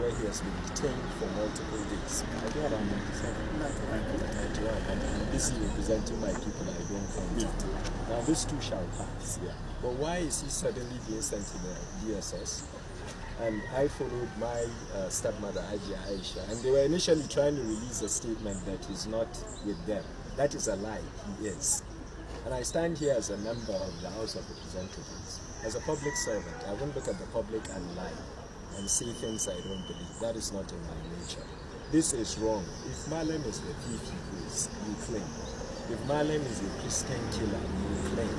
where he has been detained for multiple days. I do around 91, and I'm busy representing my people. I don't count it. Now this too shall pass. Yeah. But why is he suddenly being sent to the DSS? And I followed my stepmother, Haji Aisha, and they were initially trying to release a statement that he's not with them. That is a lie. He is. And I stand here as a member of the House of Representatives. As a public servant, I won't look at the public and lie and say things I don't believe. That is not in my nature. This is wrong. If Malam is the thief he is, you claim. If Malam is a Christian killer, you claim.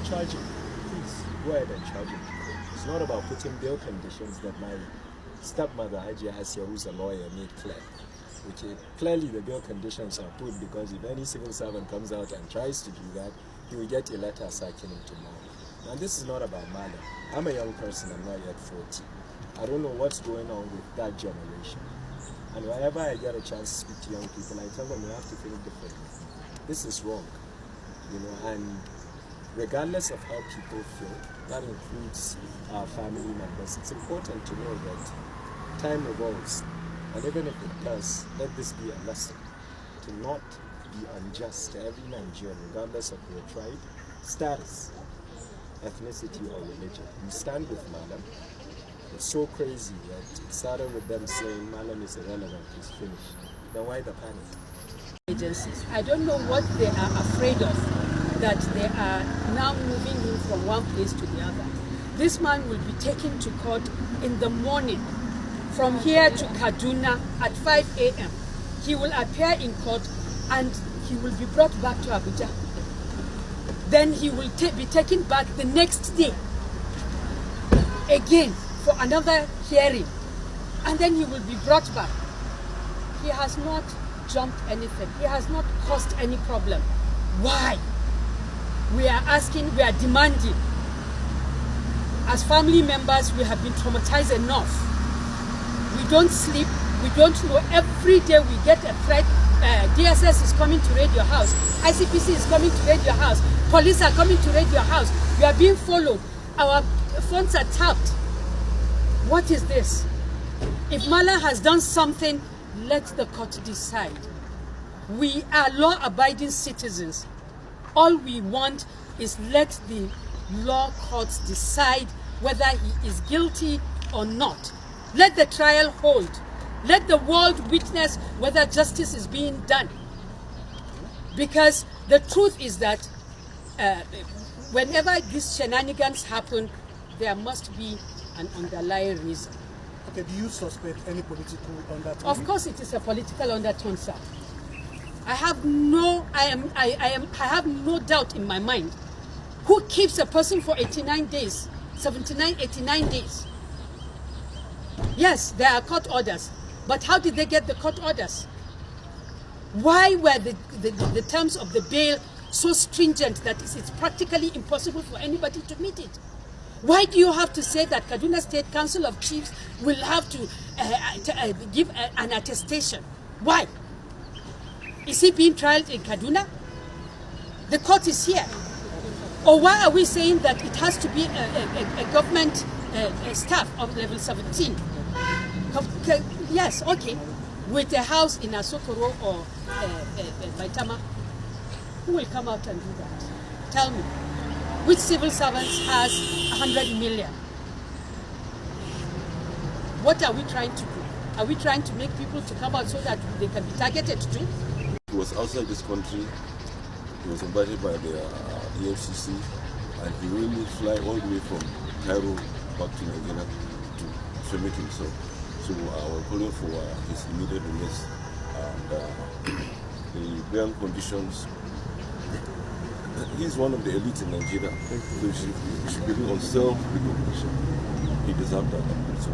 Charge him. Please, go ahead and charge him. It's not about putting bail conditions that my stepmother, Haji Asia, who's a lawyer, made clear. Okay, clearly the bail conditions are put because if any civil servant comes out and tries to do that, he will get a letter sacking him tomorrow. And this is not about Malam. I'm a young person, I'm not yet 40. I don't know what's going on with that generation. And whenever I get a chance to speak to young people, I tell them you have to think differently. This is wrong, you know, and regardless of how people feel, that includes our family members, it's important to know that time revolves. And even if it does, let this be a lesson to not be unjust to every Nigerian, regardless of their tribe, status, ethnicity, or religion. We stand with Malam. It's so crazy that it started with them saying Malam is irrelevant, he's finished. Then why the panic? Agencies. I don't know what they are afraid of, that they are now moving him from one place to the other. This man will be taken to court in the morning from here to Kaduna at 5 a.m. He will appear in court and he will be brought back to Abuja. Then he will be taken back the next day again for another hearing, and then he will be brought back. He has not jumped anything. He has not caused any problem. Why? We are asking, we are demanding. As family members, we have been traumatized enough. We don't sleep, we don't know. Every day we get a threat. DSS is coming to raid your house. ICPC is coming to raid your house. Police are coming to raid your house. We are being followed. Our phones are tapped. What is this? If Malam has done something, let the court decide. We are law-abiding citizens. All we want is let the law courts decide whether he is guilty or not. Let the trial hold. Let the world witness whether justice is being done. Because the truth is that whenever these shenanigans happen, there must be an underlying reason. Okay, do you suspect any political undertone? Of course it is a political undertone, sir. I have no doubt in my mind. Who keeps a person for 89 days, 79, 89 days? Yes, there are court orders, but how did they get the court orders? Why were the terms of the bail so stringent that it's practically impossible for anybody to meet it? Why do you have to say that Kaduna State Council of Chiefs will have to give an attestation? Why? Is he being tried in Kaduna? The court is here. Or why are we saying that it has to be a government staff of level 17? Yes, okay. With a house in Asokoro or Baitama, who will come out and do that? Tell me. Which civil servants has 100 million? What are we trying to do? Are we trying to make people to come out so that they can be targeted too? He was outside this country. He was invited by the EFCC, and he really fly all the way from Cairo back to Nigeria to submit himself. So we're calling for his immediate release. And the bail conditions, he's one of the elite in Nigeria. So he should be on self-recognition. He deserves that. So